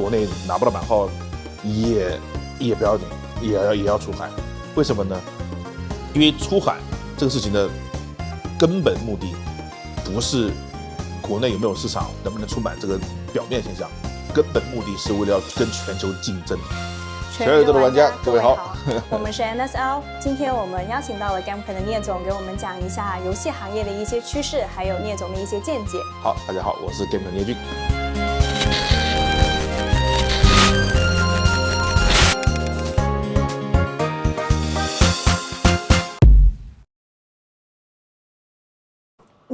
国内拿不到版号也不要紧，也要出海。为什么呢？因为出海这个事情的根本目的不是国内有没有市场，能不能出版这个表面现象，根本目的是为了要跟全球竞争。全宇宙的玩家，各位好，我们是 NSL。今天我们邀请到了 Gamecult 的聂总，给我们讲一下游戏行业的一些趋势，还有聂总的一些见解。好，大家好，我是 Gamecult 聂军。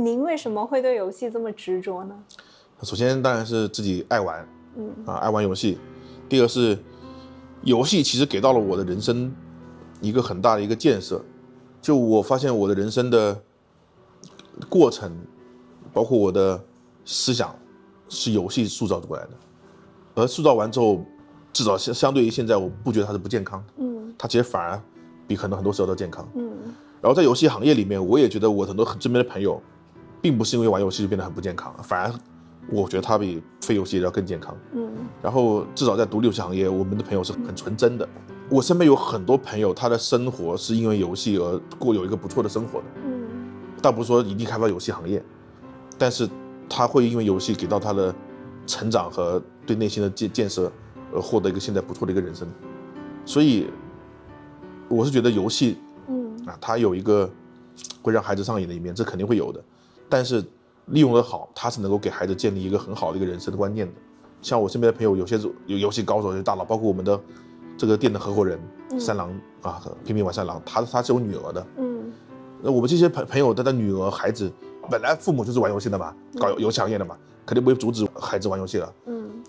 您为什么会对游戏这么执着呢？首先当然是自己爱玩，爱玩游戏。第二是游戏其实给到了我的人生一个很大的一个建设，就我发现我的人生的过程，包括我的思想，是游戏塑造过来的。而塑造完之后，至少相对于现在，我不觉得它是不健康的，它其实反而比很多时候都健康。然后在游戏行业里面，我也觉得我很多身边的朋友，并不是因为玩游戏就变得很不健康，反而我觉得他比非游戏要更健康。然后至少在独立游戏行业，我们的朋友是很纯真的。我身边有很多朋友，他的生活是因为游戏而有一个不错的生活的。倒不是说一定开发游戏行业，但是他会因为游戏给到他的成长和对内心的建设，而获得一个现在不错的一个人生。所以我是觉得游戏，它有一个会让孩子上瘾的一面，这肯定会有的。但是利用得好，它是能够给孩子建立一个很好的一个人生的观念的。像我身边的朋友，有些有游戏高手、有些大佬，包括我们的这个店的合伙人三郎啊，平民玩三郎，他是有女儿的。那我们这些朋友，他的女儿孩子，本来父母就是玩游戏的嘛，搞游戏行业的嘛，肯定不会阻止孩子玩游戏了。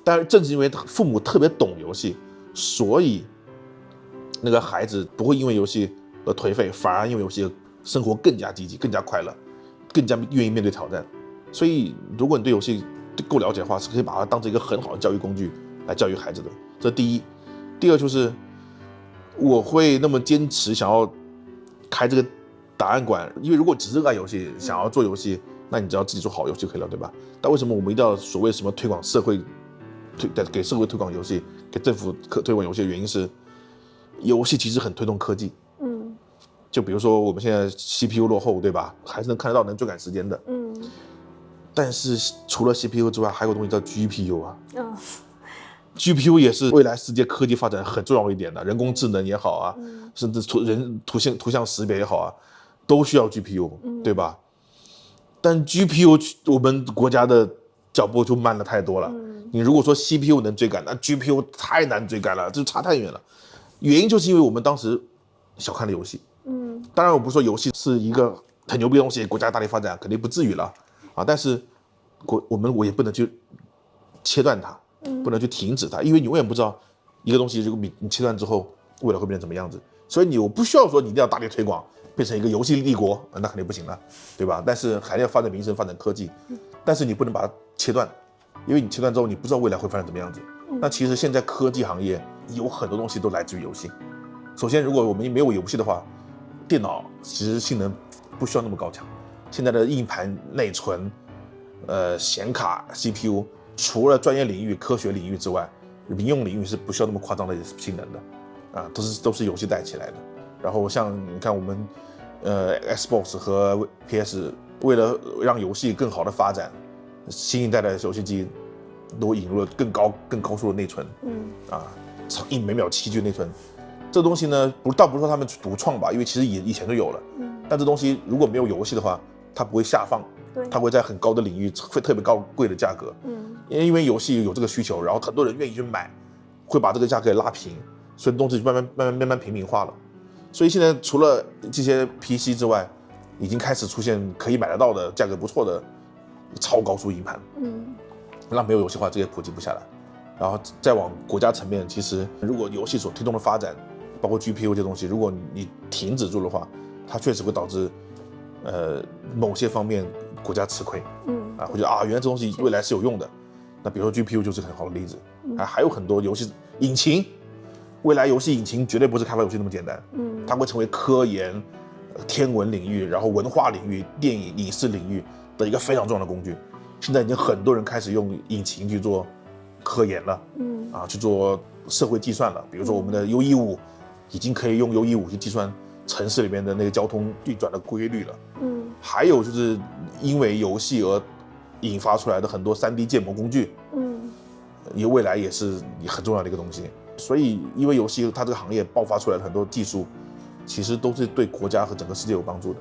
但是正是因为父母特别懂游戏，所以那个孩子不会因为游戏而颓废，反而因为游戏生活更加积极、更加快乐、更加愿意面对挑战。所以如果你对游戏够了解的话，是可以把它当成一个很好的教育工具来教育孩子的。这第一。第二就是我会那么坚持想要开这个答案馆，因为如果只是爱游戏，想要做游戏，那你只要自己做好游戏就可以了，对吧？但为什么我们一定要所谓什么推广社会给社会推广游戏，给政府推广游戏的原因是，游戏其实很推动科技。就比如说我们现在 CPU 落后，对吧？还是能看得到能追赶时间的。但是除了 CPU 之外，还有东西叫 GPU 啊。GPU 也是未来世界科技发展很重要一点的，人工智能也好啊，甚至图像识别也好啊，都需要 GPU，对吧？但 GPU 我们国家的脚步就慢了太多了。你如果说 CPU 能追赶，那 GPU 太难追赶了，这差太远了。原因就是因为我们当时小看了游戏。当然我不是说游戏是一个很牛逼的东西，国家大力发展肯定不至于了啊，但是我也不能去切断它。不能去停止它，因为你永远不知道一个东西如果你切断之后未来会变成怎么样子。所以我不需要说你一定要大力推广变成一个游戏帝国，那肯定不行了，对吧？但是还要发展民生、发展科技，但是你不能把它切断，因为你切断之后你不知道未来会发展怎么样子。那其实现在科技行业有很多东西都来自于游戏。首先如果我们没有游戏的话，电脑其实性能不需要那么高强，现在的硬盘、内存、显卡、CPU，除了专业领域、科学领域之外，民用领域是不需要那么夸张的性能的，都是游戏带起来的。然后像你看我们Xbox 和 PS 为了让游戏更好的发展，新一代的游戏机都引入了更高速的内存，每秒7G 内存。这东西呢，倒不是说他们独创吧，因为其实以前就有了，但这东西如果没有游戏的话，它不会下放。它会在很高的领域会特别贵的价格，因为游戏有这个需求，然后很多人愿意去买，会把这个价格拉平，所以东西慢慢平民化了。所以现在除了这些 PC 之外，已经开始出现可以买得到的价格不错的超高速硬盘，让没有游戏化这些普及不下来。然后再往国家层面，其实如果游戏所推动的发展，包括 GPU 这些东西，如果你停止住的话，它确实会导致某些方面国家吃亏，会觉得原来这东西未来是有用的。那比如说 GPU 就是很好的例子，还有很多游戏引擎，未来游戏引擎绝对不是开发游戏那么简单，它会成为科研、天文领域，然后文化领域、电影、影视领域的一个非常重要的工具。现在已经很多人开始用引擎去做科研了，去做社会计算了。比如说我们的 U15已经可以用 U15去计算城市里面的那个交通运转的规律了。还有就是因为游戏而引发出来的很多3D 建模工具，未来也是很重要的一个东西。所以因为游戏它这个行业爆发出来的很多技术，其实都是对国家和整个世界有帮助的。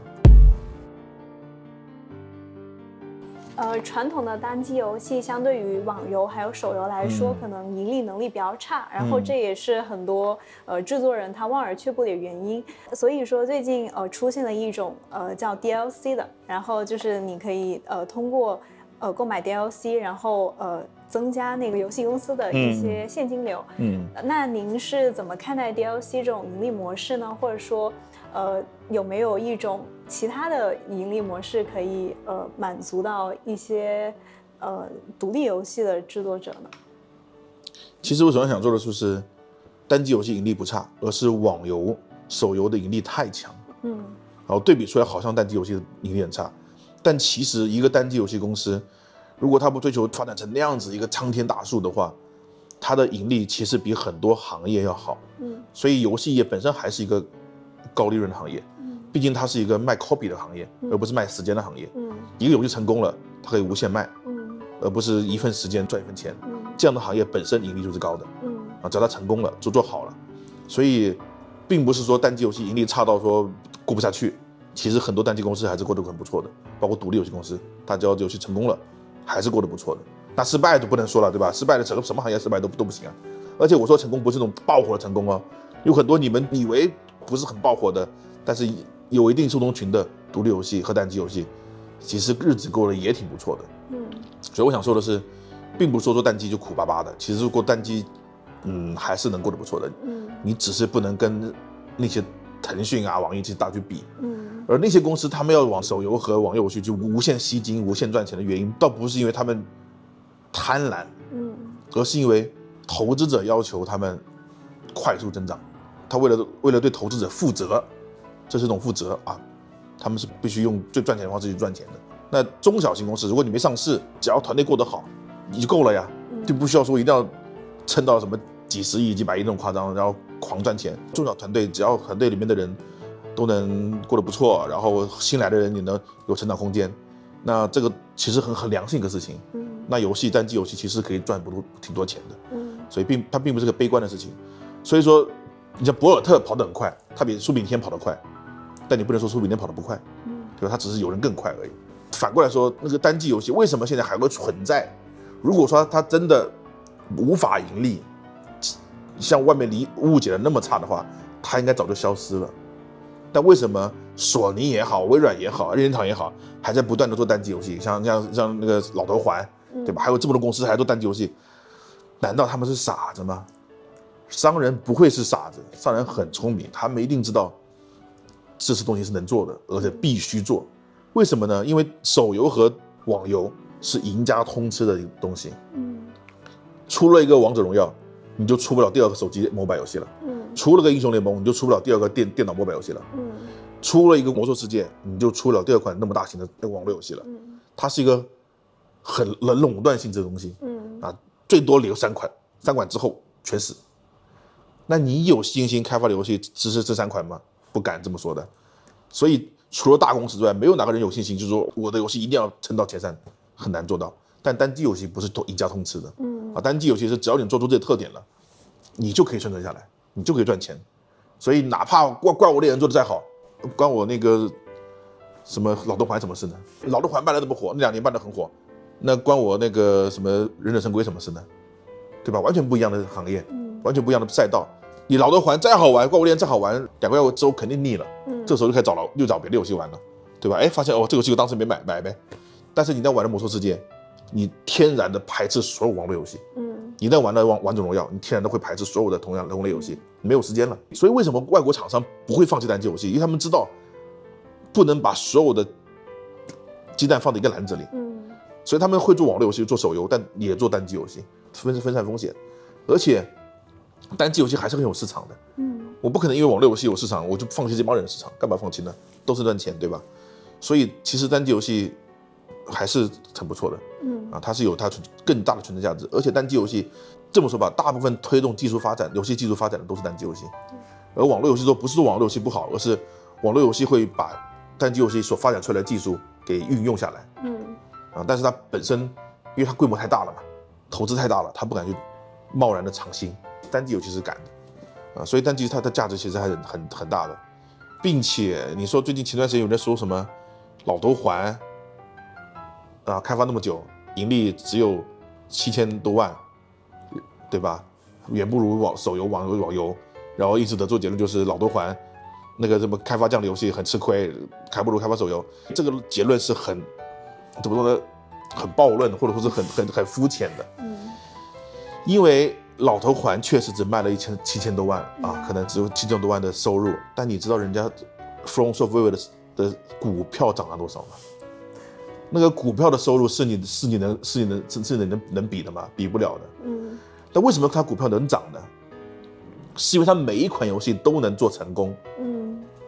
传统的单机游戏相对于网游还有手游来说，可能盈利能力比较差，然后这也是很多制作人他望而却步的原因。所以说最近出现了一种叫 DLC 的，然后就是你可以通过购买 DLC， 然后增加那个游戏公司的一些现金流。那您是怎么看待 DLC 这种盈利模式呢？或者说有没有一种其他的盈利模式可以满足到一些独立游戏的制作者呢？其实我首先想做的就是单机游戏盈利不差，而是网游手游的盈利太强。然后对比出来好像单机游戏的盈利很差，但其实一个单机游戏公司如果它不追求发展成那样子一个苍天大树的话，它的盈利其实比很多行业要好。所以游戏业本身还是一个高利润的行业，毕竟它是一个卖 copy 的行业，而不是卖时间的行业。一个游戏成功了，它可以无限卖，而不是一份时间赚一份钱。这样的行业本身盈利就是高的。只要它成功了，做好了，所以并不是说单机游戏盈利差到说过不下去。其实很多单机公司还是过得很不错的，包括独立游戏公司，它只要游戏成功了，还是过得不错的。那失败就不能说了，对吧？失败的什么行业失败都不行啊。而且我说成功不是那种爆火的成功哦，有很多你们以为不是很爆火的，但是有一定受众群的独立游戏和单机游戏，其实日子过得也挺不错的。所以我想说的是，并不是说单机就苦巴巴的，其实如果单机，还是能过得不错的。你只是不能跟那些腾讯啊、网易这些大去比。而那些公司他们要往手游和网页游戏就无限吸金、无限赚钱的原因，倒不是因为他们贪婪，而是因为投资者要求他们快速增长。他为了对投资者负责，这是一种负责啊，他们是必须用最赚钱的方式去赚钱的。那中小型公司，如果你没上市，只要团队过得好，你就够了呀，就不需要说一定要撑到什么几十亿、几百亿那种夸张，然后狂赚钱。中小团队只要团队里面的人都能过得不错，然后新来的人也能有成长空间，那这个其实很良性的事情。那单机游戏其实可以赚挺多钱的。所以它并不是个悲观的事情。所以说，你像博尔特跑得很快，他比苏炳添跑得快，但你不能说苏炳添跑得不快，对吧？他只是有人更快而已。反过来说，那个单机游戏为什么现在还会存在？如果说它真的无法盈利，像外面误解的那么差的话，它应该早就消失了。但为什么索尼也好，微软也好，任天堂也好，还在不断的做单机游戏？像那个老头环，对吧？还有这么多公司还做单机游戏，难道他们是傻子吗？商人不会是傻子，商人很聪明，他们一定知道这些东西是能做的，而且必须做。为什么呢？因为手游和网游是赢家通吃的东西。出了一个王者荣耀，你就出不了第二个手机 mobile 游戏了。出了个英雄联盟，你就出不了第二个电脑 mobile 游戏了。出了一个魔兽世界，你就出不了第二款那么大型的那个网络游戏了。它是一个很垄断性质的东西。最多留3款，3款之后全死。那你有信心开发的游戏只是这3款吗？不敢这么说的。所以除了大公司之外，没有哪个人有信心就是说我的游戏一定要撑到前3，很难做到。但单机游戏不是赢家通吃的。单机游戏是只要你做出这个特点了，你就可以生存下来，你就可以赚钱。所以哪怕怪物猎人做的再好，关我那个什么老头环什么事呢？老头环办得那么火，那2年办得很火，那关我那个什么忍者神龟什么事呢？对吧？完全不一样的行业，完全不一样的赛道。你老头环再好玩，怪物猎人再好玩，2个月之后肯定腻了。这时候就开始找别的游戏玩了，对吧？发现这个游戏我当时没买呗。但是你在玩的魔兽世界，你天然的排斥所有网络游戏。你在玩的王者荣耀，你天然的会排斥所有的同类游戏，没有时间了。所以为什么外国厂商不会放弃单机游戏？因为他们知道不能把所有的鸡蛋放在一个篮子里。所以他们会做网络游戏，做手游，但也做单机游戏，分散风险。而且单机游戏还是很有市场的。我不可能因为网络游戏有市场，我就放弃这帮人的市场，干嘛放弃呢？都是赚钱，对吧？所以其实单机游戏还是很不错的。它是有它更大的存在价值。而且单机游戏这么说吧，大部分推动技术发展、游戏技术发展的都是单机游戏，而网络游戏不是说网络游戏不好，而是网络游戏会把单机游戏所发展出来的技术给运用下来。但是它本身因为它规模太大了嘛，投资太大了，它不敢去贸然的尝新。单机游戏是敢的，所以单机它的价值其实还是很大的。并且你说最近前段时间有人说什么老头环开发那么久，盈利只有7000多万，对吧？远不如手游网游，然后一直得出结论就是老头环那个什么开发这样的游戏很吃亏，还不如开发手游。这个结论是很怎么说呢？很暴论，或者说是很肤浅的。因为老头环确实只卖了7000多万可能只有7000多万的收入，但你知道人家 From Software 的股票涨了多少吗？那个股票的收入是你能比的吗？比不了的。但为什么它股票能涨呢？是因为它每一款游戏都能做成功，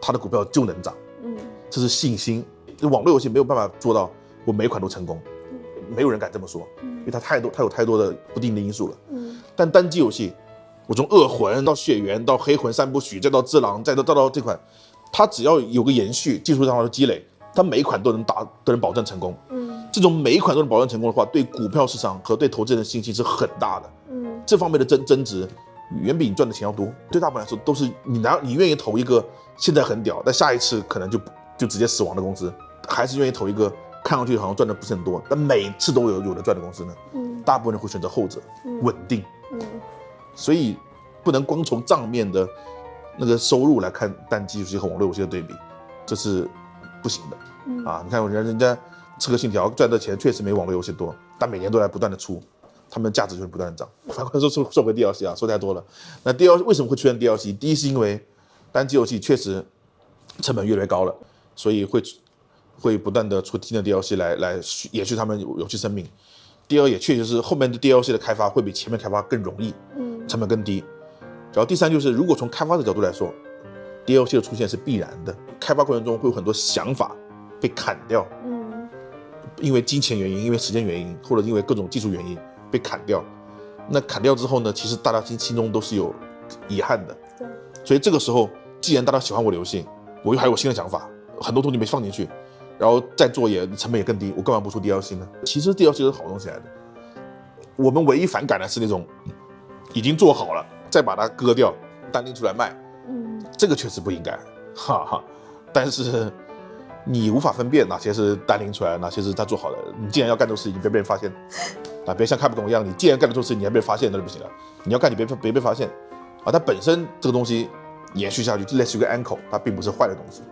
它的股票就能涨。这是信心。网络游戏没有办法做到我每一款都成功，没有人敢这么说，因为它有太多的不定的因素了。但单机游戏，我从恶魂到血缘到黑魂3部曲，再到只狼，再到这款，它只要有个延续，技术上的积累，它每一款都能保证成功。这种每一款都能保证成功的话，对股票市场和对投资人的信心是很大的。这方面的增值远比你赚的钱要多。对大部分来说都是你愿意投一个现在很屌，但下一次可能就直接死亡的公司，还是愿意投一个看上去好像赚的不是很多，但每次都有的赚的公司呢？大部分人会选择后者，稳定。所以不能光从账面的那个收入来看单机游戏和网络游戏的对比，这是不行的。你看人家刺客信条赚的钱确实没网络游戏多，但每年都在不断的出，他们的价值就是不断的涨。反过来说回 DLC 说太多了。那 DLC 为什么会出现 DLC？ 第一是因为单机游戏确实成本越来越高了，所以会不断的出新的 DLC 来延续他们游戏生命。第二也确实是后面的 DLC 的开发会比前面开发更容易，成本更低。然后第三就是如果从开发的角度来说， DLC 的出现是必然的，开发过程中会有很多想法被砍掉，因为金钱原因，因为时间原因，或者因为各种技术原因被砍掉。那砍掉之后呢，其实大家心中都是有遗憾的。对。所以这个时候，既然大家喜欢我的游戏，我又还有新的想法，很多东西没放进去，然后再做成本也更低，我干嘛不出 DLC 呢？其实 DLC 是好东西来的。我们唯一反感的是那种已经做好了，再把它割掉，单拎出来卖。这个确实不应该，但是你无法分辨哪些是单拎出来，哪些是他做好的。你既然要干这个事情，别被人发现别像看不懂一样。你既然干这个事情，你还被人发现，那就不行了。你要干，你别被发现它本身这个东西延续下去，就类似于个 anchor， 它并不是坏的东西。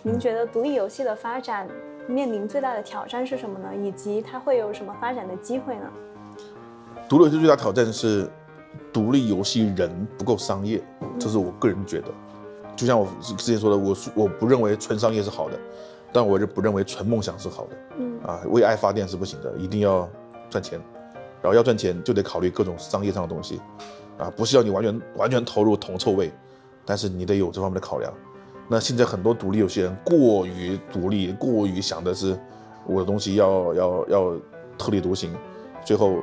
您觉得独立游戏的发展面临最大的挑战是什么呢？以及它会有什么发展的机会呢？独立游戏最大挑战是独立游戏人不够商业，这是我个人觉得。就像我之前说的，我不认为纯商业是好的，但我就不认为纯梦想是好的。为爱发电是不行的，一定要赚钱，然后要赚钱就得考虑各种商业上的东西，不是要你完全投入铜臭味，但是你得有这方面的考量。那现在很多独立游戏人过于独立，过于想的是我的东西要特立独行，最后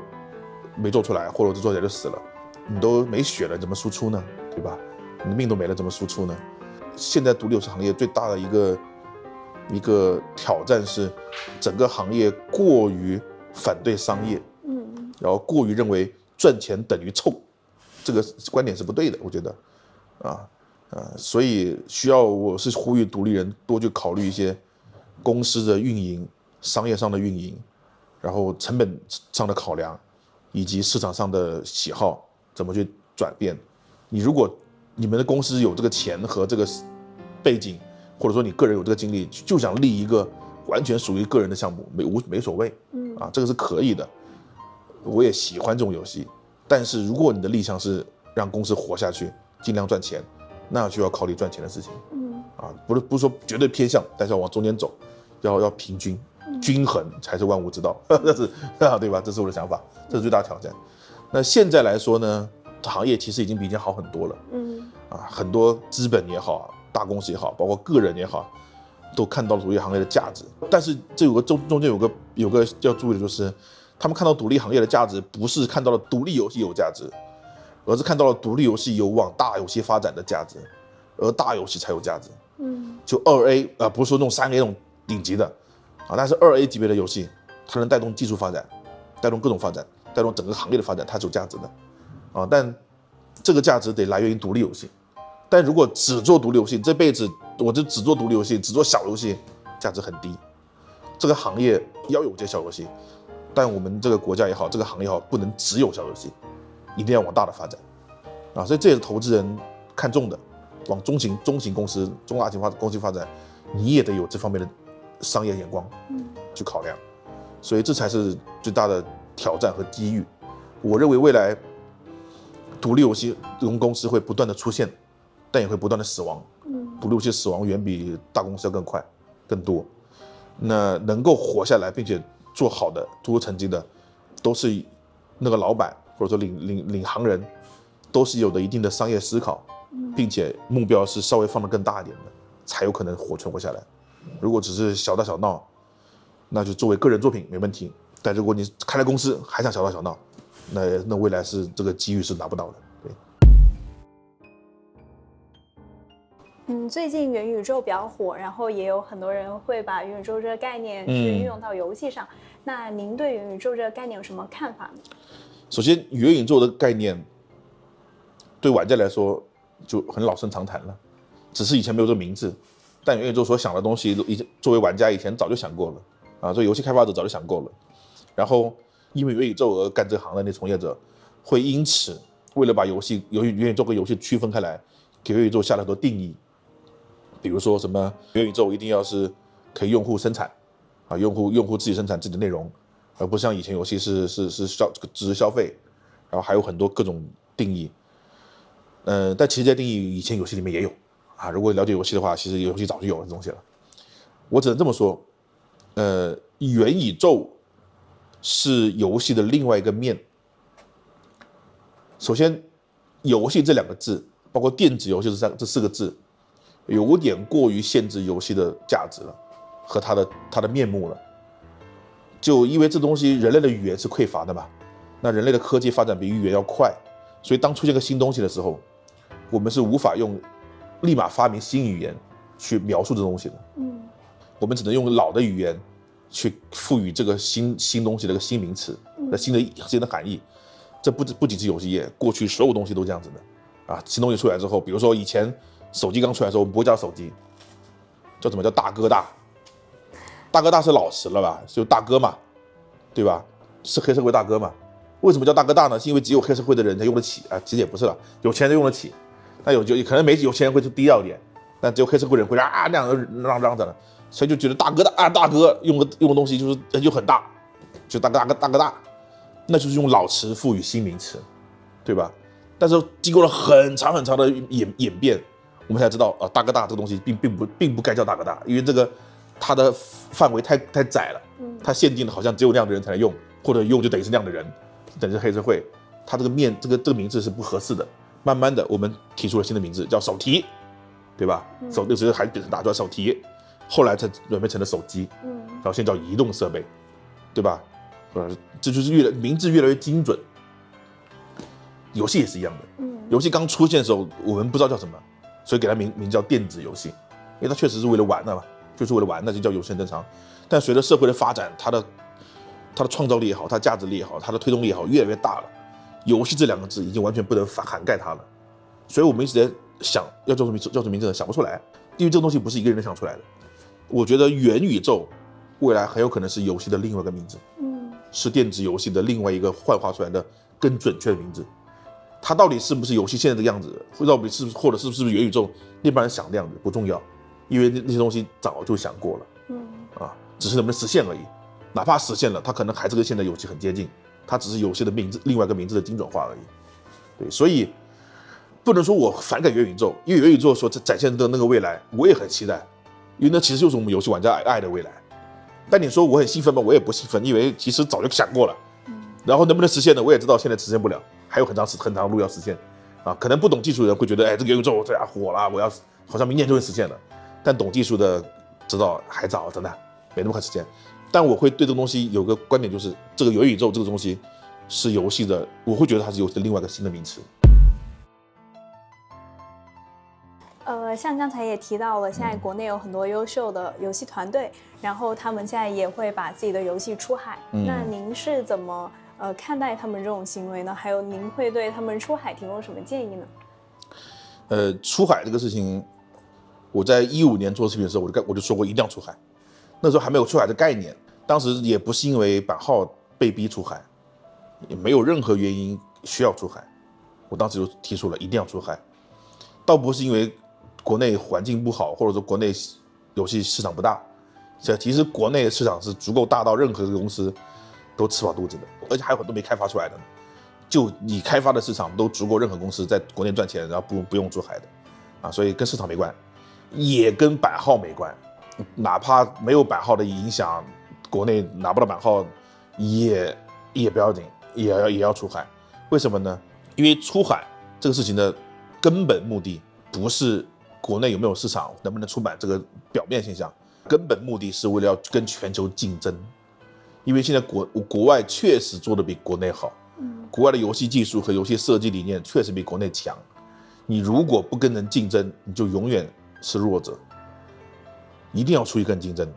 没做出来，或者做起来就死了，你都没血了，怎么输出呢？对吧？你的命都没了，怎么输出呢？现在独立游戏行业最大的一个挑战是，整个行业过于反对商业，然后过于认为赚钱等于臭，这个观点是不对的，我觉得，所以我是呼吁独立人多去考虑一些公司的运营、商业上的运营，然后成本上的考量，以及市场上的喜好怎么去转变。如果你们的公司有这个钱和这个背景，或者说你个人有这个精力，就想立一个完全属于个人的项目，没所谓，这个是可以的。我也喜欢这种游戏，但是如果你的立项是让公司活下去，尽量赚钱，那就要考虑赚钱的事情。不是说绝对偏向，但是要往中间走，要平均，均衡才是万物之道。这是对吧？这是我的想法，这是最大的挑战。那现在来说呢，行业其实已经比以前好很多了。很多资本也好，大公司也好，包括个人也好，都看到了独立行业的价值。但是这中间有个要注意的就是，他们看到独立行业的价值，不是看到了独立游戏有价值，而是看到了独立游戏有往大游戏发展的价值，而大游戏才有价值。就2A 不是说那种3A 那种顶级的但是2A 级别的游戏，它能带动技术发展，带动各种发展，带动整个行业的发展，它是有价值的但这个价值得来源于独立游戏。但如果只做独立游戏，这辈子我就只做独立游戏，只做小游戏，价值很低。这个行业要有这些小游戏，但我们这个国家也好，这个行业也好，不能只有小游戏，一定要往大的发展所以这也是投资人看重的。往中型公司、中大型公司发展，你也得有这方面的商业眼光去考量。所以这才是最大的挑战和机遇。我认为未来独立游戏公司会不断的出现，但也会不断的死亡。独立游戏死亡远比大公司要更快、更多。那能够活下来并且做好的、做出成绩的，都是那个老板或者说领航人，都是有的一定的商业思考，并且目标是稍微放得更大一点的，才有可能存活下来。如果只是小打小闹，那就作为个人作品没问题。但如果你开了公司还想小打小闹，那未来是这个机遇是拿不到的。最近元宇宙比较火，然后也有很多人会把元宇宙这个概念去运用到游戏上。那您对元宇宙这个概念有什么看法呢？首先，元宇宙的概念对玩家来说就很老生常谈了，只是以前没有这个名字。但元宇宙所想的东西，作为玩家以前早就想过了作为游戏开发者早就想过了。然后因为元宇宙而干这行的那从业者，会因此为了把元宇宙跟游戏区分开来，给元宇宙下了很多定义。比如说什么元宇宙一定要是可以用户生产用户自己生产自己的内容，而不像以前游戏是只是消费，然后还有很多各种定义。但其实这些定义以前游戏里面也有如果了解游戏的话，其实游戏早就有这东西了。我只能这么说，元宇宙是游戏的另外一个面。首先，游戏这2个字，包括电子游戏这4个字，有点过于限制游戏的价值了，和它的面目了。就因为这东西人类的语言是匮乏的嘛，那人类的科技发展比语言要快，所以当出现个新东西的时候，我们是无法用立马发明新语言去描述这东西的。我们只能用老的语言去赋予这个新东西的一个新名词的新的含义。这不仅是游戏业，过去所有东西都这样子的新东西出来之后，比如说以前手机刚出来的时候，我们不会叫手机，叫什么？叫大哥大。大哥大是老词了吧？就大哥嘛，对吧？是黑社会大哥嘛？为什么叫大哥大呢？是因为只有黑社会的人才用得起其实也不是了，有钱人用得起。那可能有钱人会低调一点，但只有黑社会人会那样嚷着了，所以就觉得大哥大大哥用的东西就很大，就大哥大，那就是用老词赋予新名词，对吧？但是经过了很长的演变，我们才知道大哥大这个东西并不该叫大哥大，因为这个它的范围太窄了，它限定的好像只有那样的人才能用，或者用就等于是那样的人，等于是黑社会，它这个名字是不合适的。慢慢的，我们提出了新的名字，叫手提，对吧？那时候还打出来手提，后来才转变成了手机，然后现在叫移动设备，对吧？这就是名字越来越精准。游戏也是一样的，游戏刚出现的时候，我们不知道叫什么，所以给它名叫电子游戏，因为它确实是为了玩的嘛，就是为了玩，那就叫游戏很正常。但随着社会的发展，它的创造力也好，它的价值力也好，它的推动力也好，越来越大了。游戏这2个字已经完全不能涵盖它了，所以我们一直在想要叫什么名字，想不出来，因为这个东西不是一个人能想出来的。我觉得元宇宙未来很有可能是游戏的另外一个名字，是电子游戏的另外一个幻化出来的更准确的名字。它到底是不是游戏现在的样子，或者是不是元宇宙那帮人想的样子不重要，因为那些东西早就想过了，只是能不能实现而已。哪怕实现了，它可能还是跟现在游戏很接近。它只是游戏的另外一个名字的精准化而已，对，所以不能说我反感元宇宙，因为元宇宙所展现的那个未来，我也很期待，因为那其实就是我们游戏玩家爱的未来。但你说我很兴奋吗？我也不兴奋，因为其实早就想过了，然后能不能实现呢？我也知道现在实现不了，还有很长路要实现可能不懂技术的人会觉得，这个元宇宙这样火了，我要好像明年就会实现了，但懂技术的知道还早，真的没那么快时间。但我会对这个东西有个观点，就是这个元宇宙这个东西是游戏的，我会觉得它是游戏的另外一个新的名词。像刚才也提到了，现在国内有很多优秀的游戏团队，然后他们现在也会把自己的游戏出海。那您是怎么看待他们这种行为呢？还有您会对他们出海提供什么建议呢？出海这个事情，我在2015年做视频的时候，我就说过一定要出海。那时候还没有出海的概念，当时也不是因为版号被逼出海，也没有任何原因需要出海。我当时就提出了一定要出海，倒不是因为国内环境不好，或者说国内游戏市场不大。其实国内的市场是足够大到任何一个公司都吃饱肚子的，而且还有很多没开发出来的。就你开发的市场都足够任何公司在国内赚钱，然后不用出海的，所以跟市场没关，也跟版号没关。哪怕没有版号的影响，国内拿不到版号也不要紧，也要出海。为什么呢？因为出海这个事情的根本目的不是国内有没有市场，能不能出版这个表面现象，根本目的是为了要跟全球竞争。因为现在国外确实做的比国内好，国外的游戏技术和游戏设计理念确实比国内强。你如果不跟人竞争，你就永远是弱者。一定要出去跟竞争，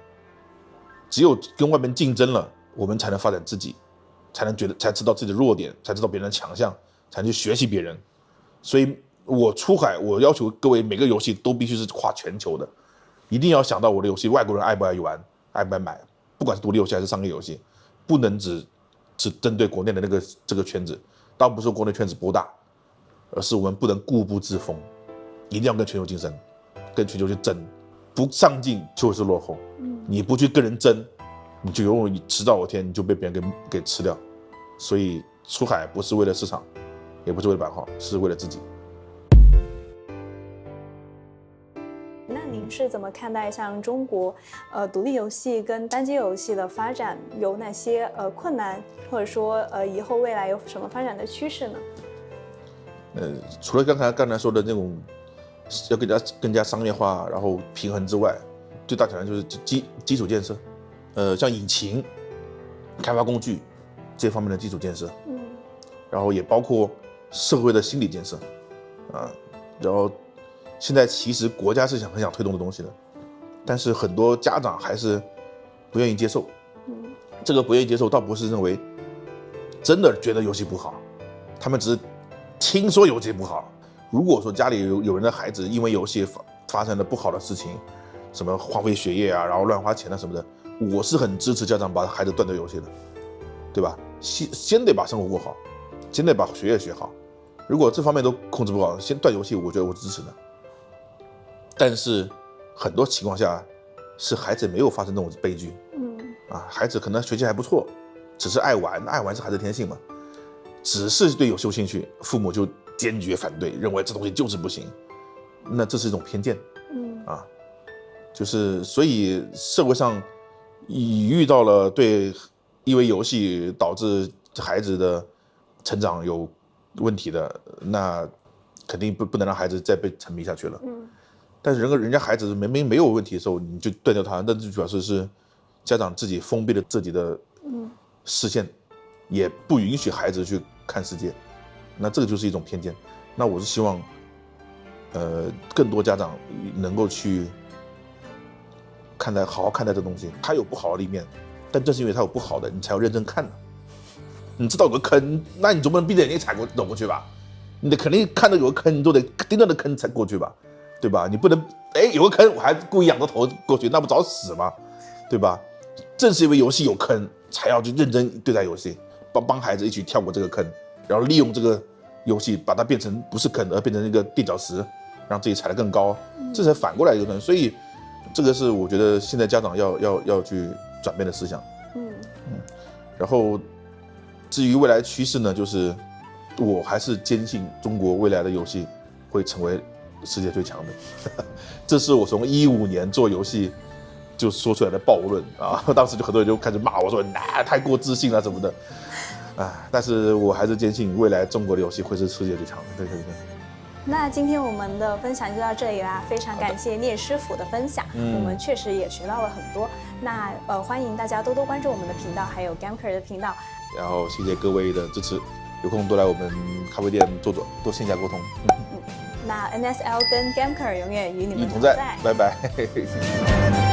只有跟外面竞争了，我们才能发展自己，才知道自己的弱点，才知道别人的强项，才能去学习别人。所以我出海，我要求各位每个游戏都必须是跨全球的，一定要想到我的游戏外国人爱不爱玩，爱不爱买，不管是独立游戏还是商业游戏，不能只针对国内的这个圈子。倒不是说国内圈子不大，而是我们不能固步自封，一定要跟全球竞争，跟全球去争。不上进就是落后，你不去跟人争，你就永远迟早有一天你就被别人给吃掉。所以出海不是为了市场，也不是为了版号，是为了自己。那您是怎么看待像中国独立游戏跟单机游戏的发展有哪些困难，或者说以后未来有什么发展的趋势呢？除了刚才说的那种要更加商业化，然后平衡之外，最大挑战就是基础建设，像引擎、开发工具这方面的基础建设，然后也包括社会的心理建设，然后现在其实国家是很想推动的东西的，但是很多家长还是不愿意接受。这个不愿意接受，倒不是认为真的觉得游戏不好，他们只是听说游戏不好。如果说家里有人的孩子因为游戏发生了不好的事情，什么荒废学业啊，然后乱花钱啊什么的，我是很支持家长把孩子断掉游戏的，对吧？先得把生活过好，先得把学业学好。如果这方面都控制不好，先断游戏，我觉得我支持的。但是很多情况下是孩子没有发生这种悲剧，孩子可能学习还不错，只是爱玩是孩子天性嘛，只是对游戏有兴趣，父母就坚决反对，认为这东西就是不行，那这是一种偏见，就是所以社会上遇到了因为游戏导致孩子的成长有问题的，那肯定不能让孩子再被沉迷下去了。但是人家孩子明明没有问题的时候，你就断掉他，那就表示是家长自己封闭了自己的视线，也不允许孩子去看世界。那这个就是一种偏见。那我是希望更多家长能够去好好看待这东西。它有不好的一面，但正是因为它有不好的，你才要认真看的。你知道有个坑，那你总不能闭着眼睛走过去吧？你得肯定看到有个坑，你都得盯着那坑才过去吧，对吧？你不能有个坑我还故意仰着头过去，那不找死吗？对吧？正是因为游戏有坑，才要去认真对待游戏，帮孩子一起跳过这个坑，然后利用这个游戏把它变成不是坑，而变成一个垫脚石，让自己踩得更高，这才反过来一个坑。所以这个是我觉得现在家长要去转变的思想。然后至于未来趋势呢，就是我还是坚信中国未来的游戏会成为世界最强的。这是我从2015年做游戏就说出来的暴论啊！当时就很多人就开始骂我说太过自信了什么的，但是我还是坚信未来中国的游戏会是世界最强的。对。那今天我们的分享就到这里啦，非常感谢聂师傅的分享，我们确实也学到了很多。那欢迎大家多多关注我们的频道，还有 Gamker 的频道。然后谢谢各位的支持，有空多来我们咖啡店坐坐，多线下沟通。那 NSL 跟 Gamker 永远与你们同在，拜拜。